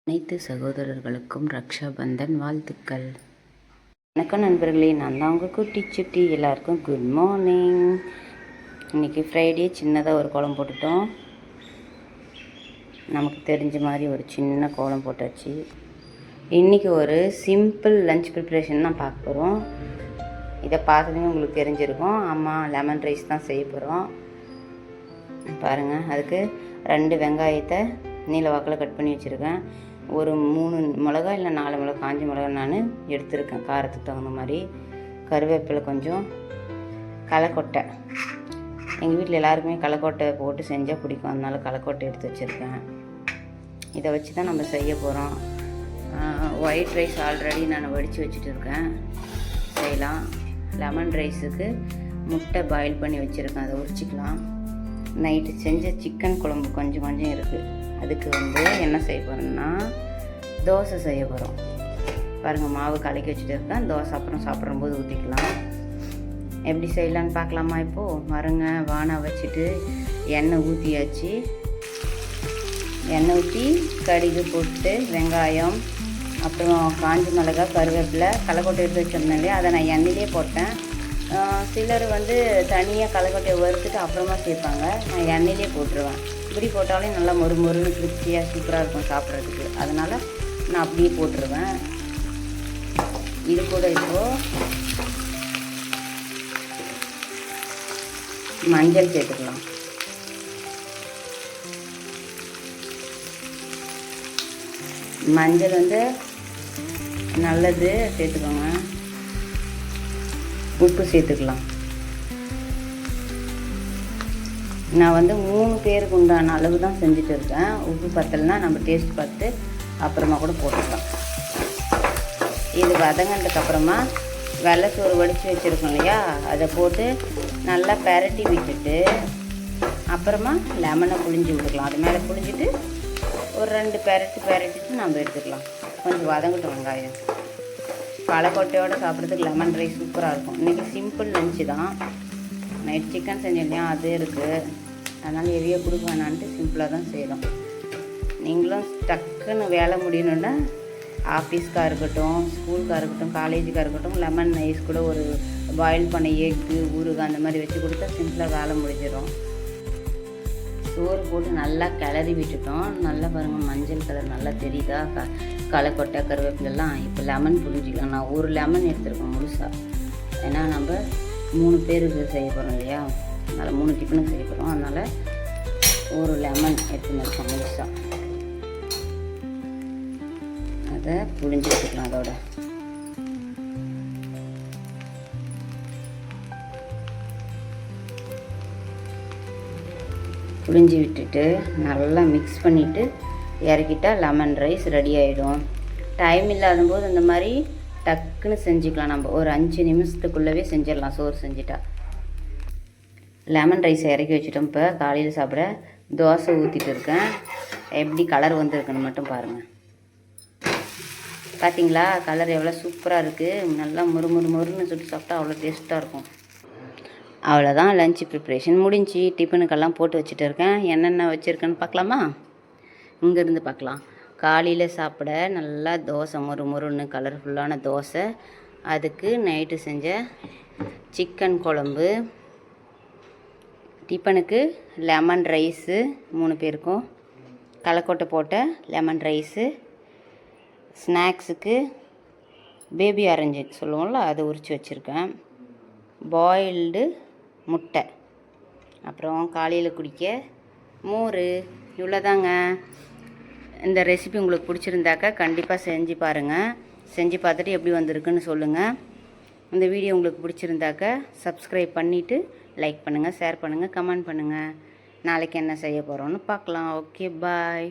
அனைத்து சகோதரர்களுக்கும் ரக்ஷாபந்தன் வாழ்த்துக்கள். வணக்கம் நண்பர்களே, நான் தான் உங்கள் குட்டி சுட்டி. எல்லாருக்கும் குட் மார்னிங். இன்றைக்கி ஃப்ரைடே சின்னதாக ஒரு கோலம் போட்டுட்டோம். நமக்கு தெரிஞ்ச மாதிரி ஒரு சின்ன கோலம் போட்டாச்சு. இன்றைக்கி ஒரு சிம்பிள் லஞ்ச் ப்ரிப்ரேஷன் தான் பார்க்க போகிறோம். இதை பார்த்ததுமே உங்களுக்கு தெரிஞ்சிருக்கும். அம்மா லெமன் ரைஸ் தான் செய்ய போகிறோம். பாருங்கள், அதுக்கு 2 வெங்காயத்தை நீல வாக்கில் கட் பண்ணி வச்சுருக்கேன். ஒரு 3 மிளகா இல்லை 4 மிளகா, காஞ்ச மிளகா நான் எடுத்துருக்கேன் காரத்துக்கு தகுந்த மாதிரி. கருவேப்பிலை கொஞ்சம், களைக்கொட்டை. எங்கள் வீட்டில் எல்லாருக்குமே களைக்கொட்டை போட்டு செஞ்சால் பிடிக்கும், அதனால களைக்கொட்டை எடுத்து வச்சுருக்கேன். இதை வச்சு தான் நம்ம செய்ய போகிறோம். ஒயிட் ரைஸ் ஆல்ரெடி நான் வடித்து வச்சுட்டு இருக்கேன், செய்யலாம். லெமன் ரைஸுக்கு முட்டை பாயில் பண்ணி வச்சுருக்கேன், அதை உரிச்சிக்கலாம். நைட்டு செஞ்ச சிக்கன் குழம்பு கொஞ்சம் இருக்குது. அதுக்கு என்ன செய்ய போகிறோம்னா தோசை செய்ய போகிறோம். பாருங்கள், மாவு கலக்கி வச்சுட்டு இருக்கேன். தோசை அப்புறம் சாப்பிடும்போது ஊற்றிக்கலாம். எப்படி செய்யலான்னு பார்க்கலாமா? இப்போது பாருங்க, வானை வச்சுட்டு எண்ணெய் ஊற்றியாச்சு. எண்ணெய் ஊற்றி கடுகு போட்டு வெங்காயம், அப்புறம் காஞ்ச மிளகா, கருவேப்பிலை, களைக்கொட்டை எடுத்து வச்சுருந்தேன் இல்லையா, அதை நான் எண்ணெயிலே போட்டேன். சிலர் தனியாக களைக்கொட்டையை வறுத்துட்டு அப்புறமா சேர்ப்பாங்க. நான் எண்ணெயிலே போட்டுருவேன். இப்படி போட்டாலும் நல்லா மொறுன்னு கிறிஸ்பியாக சூப்பராக இருக்கும் சாப்பிட்றதுக்கு. அதனால் நான் அப்படியே போட்டுருவேன். இது கூட இப்போது மஞ்சள் சேர்த்துக்கலாம். மஞ்சள் நல்லது, சேர்த்துக்கோங்க. உப்பு சேர்த்துக்கலாம். நான் 3 பேருக்கு உண்டான அளவு தான் செஞ்சுட்டு இருக்கேன். உப்பு பத்தலைன்னா நம்ம டேஸ்ட் பார்த்து அப்புறமா கூட போட்டுக்கலாம். இது வதங்கினதுக்கப்புறமா வெள்ளைச்சோறு வடித்து வச்சுருக்கோம் இல்லையா, அதை போட்டு நல்லா பெரட்டி விட்டுட்டு அப்புறமா லெமனை புழிஞ்சு விட்டுக்கலாம். அது மேலே புழிஞ்சிட்டு ஒரு 2 பெரட்டிட்டு நம்ம எடுத்துக்கலாம். கொஞ்சம் வதங்கட்டும் வெங்காயம். களைக்கொட்டையோடு சாப்பிட்றதுக்கு லெமன் ரைஸ் சூப்பராக இருக்கும். இன்றைக்கி சிம்பிள் லஞ்சு தான். நைட் சிக்கன் செஞ்சோம் இல்லையா, அது இருக்குது. அதனால் ஹெவியாக கொடுக்க வேணான்ட்டு சிம்பிளாக தான் செய்கிறோம். நீங்களும் டக்குன்னு வேலை முடியணுன்னா ஆஃபீஸ்க்காக இருக்கட்டும், ஸ்கூலுக்காக இருக்கட்டும், காலேஜுக்காக இருக்கட்டும், லெமன் ரைஸ் கூட ஒரு பாயில் பண்ண எக்கு, ஊறுகாய் அந்த மாதிரி வச்சு கொடுத்தா சிம்பிளாக வேலை முடிஞ்சிடும். சோறு போட்டு நல்லா கிளறி விட்டுட்டோம். நல்லா பாருங்கள், மஞ்சள் கலர் நல்லா தெரியுதா, களைக்கொட்டை, கருவேப்பிலெல்லாம். இப்போ லெமன் புழிஞ்சிக்கலாம். நான் 1 லெமன் எடுத்துருக்கேன் முழுசாக. ஏன்னா நம்ம 3 பேருக்கு செய்ய போகிறோம் இல்லையா, அதனால் 3 டிஃபனுக்கு செய்ய போகிறோம். அதனால் 1 லெமன் எடுத்துன்னு இருக்கோம் முழுசாக. அதை புழிஞ்சு வச்சுக்கலாம். அதோட புழிஞ்சி விட்டுட்டு நல்லா மிக்ஸ் பண்ணிவிட்டு இறக்கிட்டால் லெமன் ரைஸ் ரெடி ஆகிடும். டைம் இல்லாத போது இந்த மாதிரி டக்குன்னு செஞ்சுக்கலாம். நம்ம ஒரு 5 நிமிஷத்துக்குள்ளவே செஞ்சிடலாம். சோறு செஞ்சுட்டா லெமன் ரைஸை இறக்கி வச்சுட்டோம். இப்போ காலையில் சாப்பிட தோசை ஊற்றிட்டு இருக்கேன். எப்படி கலர் வந்திருக்குன்னு மட்டும் பாருங்கள். பார்த்தீங்களா, கலர் எவ்வளோ சூப்பராக இருக்குது. நல்லா மொறுன்னு சுட்டு சாப்பிட்டா அவ்வளோ டேஸ்ட்டாக இருக்கும். அவ்வளோதான், லஞ்ச் ப்ரிப்ரேஷன் முடிஞ்சு. டிஃபனுக்கெல்லாம் போட்டு வச்சுட்டு இருக்கேன். என்னென்ன வச்சுருக்கேன்னு பார்க்கலாமா? இங்கேருந்து பார்க்கலாம். காலையில் சாப்பிட நல்லா தோசை, மொறுன்னு கலர்ஃபுல்லான தோசை. அதுக்கு நைட்டு செஞ்ச சிக்கன் குழம்பு. டிஃபனுக்கு லெமன் ரைஸு, 3 பேருக்கும் களைக்கொட்டை போட்ட லெமன் ரைஸு. ஸ்நாக்ஸுக்கு பேபி ஆரஞ்சு சொல்லுவோம்ல, அதை உரித்து வச்சுருக்கேன். பாயில்டு முட்டை, அப்புறம் காலையில் குடிக்க மோர். இவ்வளோதாங்க. இந்த ரெசிபி உங்களுக்கு பிடிச்சிருந்தாக்கா கண்டிப்பாக செஞ்சு பாருங்கள். செஞ்சு பார்த்துட்டு எப்படி வந்திருக்குன்னு சொல்லுங்கள். இந்த வீடியோ உங்களுக்கு பிடிச்சிருந்தாக்கா சப்ஸ்கிரைப் பண்ணிவிட்டு லைக் பண்ணுங்கள், ஷேர் பண்ணுங்கள், கமெண்ட் பண்ணுங்கள். நாளைக்கு என்ன செய்ய போகிறோன்னு பார்க்கலாம். ஓகே, பாய்.